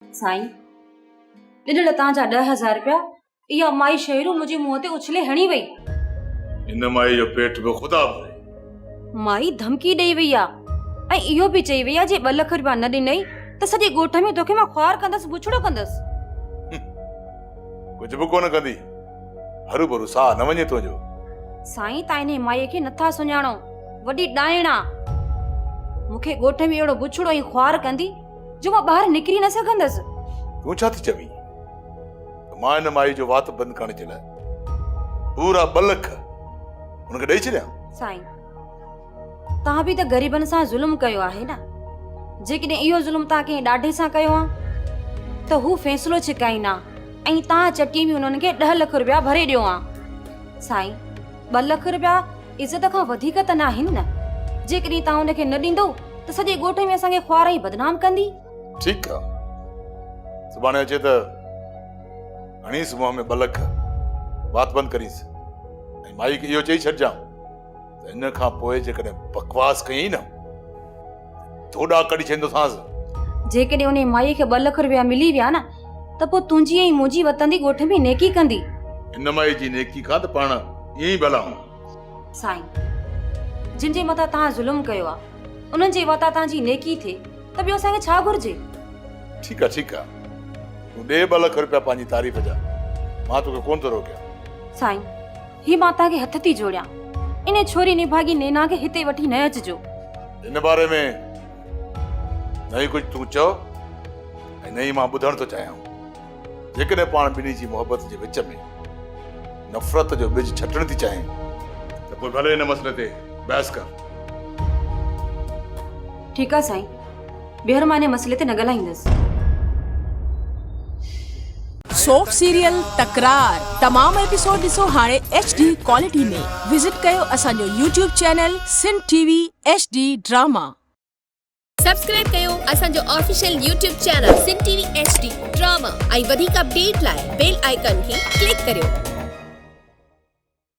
साईं ॾिनल तव्हांजा 10,000 रुपया इहा माई शहरु मुंहिंजे मुंहं ते उछले हणी वई। इन माई जो पेट बि ख़ुदा भरे। माई धमकी ॾेई वई आहे ऐं इहो बि चई वई आहे जे 2 लख रुपया न ॾिनई त सॼे ॻोठ में तोखे मां ख्वार कंदसि, बुछड़ो कंदसि। कुझु बि कोन कंदी, हरू भरू साह न वञे तुंहिंजो। साईं तव्हां इन माईअ खे नथा सुञाणो, वॾी डाइण आहे। मूंखे ॻोठ में अहिड़ो बुछड़ो ऐं ख्वार कंदी जो मां ॿाहिरि निकिरी न सघंदसि। तूं छा थी चवीं? मां इन माई जो वात बंदि करण जे लाइ पूरा 2 लख हुनखे ॾेई छॾियां। साईं तव्हां बि त ग़रीबनि सां ज़ुल्म कयो आहे न। जेकॾहिं इहो ज़ुल्म तव्हां कंहिं ॾाढे सां कयो आहे त हू फ़ैसिलो छिकाईंदा ऐं तव्हां चटी में हुननि खे 10 लख रुपया भरे ॾियो आहे। साईं 2 लख रुपया इज़त खां वधीक त न आहिनि न। जेकॾहिं तव्हां हुनखे न ॾींदो त सॼे ॻोठ में असांखे ख्वार ई बदनाम कंदी। ठीकु आहे, सुभाणे अचे त हणीस मुंहं में 2 लख, वात बंदि करीस ऐं माई खे इहो चई छॾिजां त इन खां पोइ जेकॾहिं बकवास कयईं न थोड़ा कढी छॾींदोसांसि। जेकॾहिं उन माईअ खे 2 लख रुपया मिली विया न त पोइ तुंहिंजी ऐं मुंहिंजी वतंदी ॻोठ में नेकी कंदी। इन माई जी नेकी खां त पाण ईअं ई भला। साईं जिन जे मथां तव्हां ज़ुल्म कयो आहे उन्हनि जे मथां तव्हांजी नेकी थिए त ॿियो असांखे छा घुर्जे। ठीकु आहे, ठीकु आहे, तूं ॾे 2 लख रुपया पंहिंजी तारीफ़ जा, मां तोखे कोन थो रोकियां। साईं ही मां तव्हांखे हथ थी जोड़ियां, इन छोरी निभागी नैना खे हिते वठी न अचिजो। इन बारे में न ई कुझु तूं चओ ऐं न ई मां ॿुधण थो चाहियां। जेकॾहिं पाण ॿिन्ही जी मोहबत जे विच में नफ़रत जो ॿिज छटण थी चाहीं त पोइ भले हिन मसइले ते बहस कर। ठीकु आहे साईं, ॿीहर मां हिन मसइले ते न ॻाल्हाईंदसि। सोप सीरियल तकरार तमाम एपिसोड ॾिसो हाणे HD क्वालिटी में। विजिट कयो असांजो YouTube channel Sindh TV HD drama. Subscribe कयो असांजो official YouTube channel Sindh TV HD drama ऐं वधीक अपडेट लाइ बेल आइकन खे क्लिक करियो।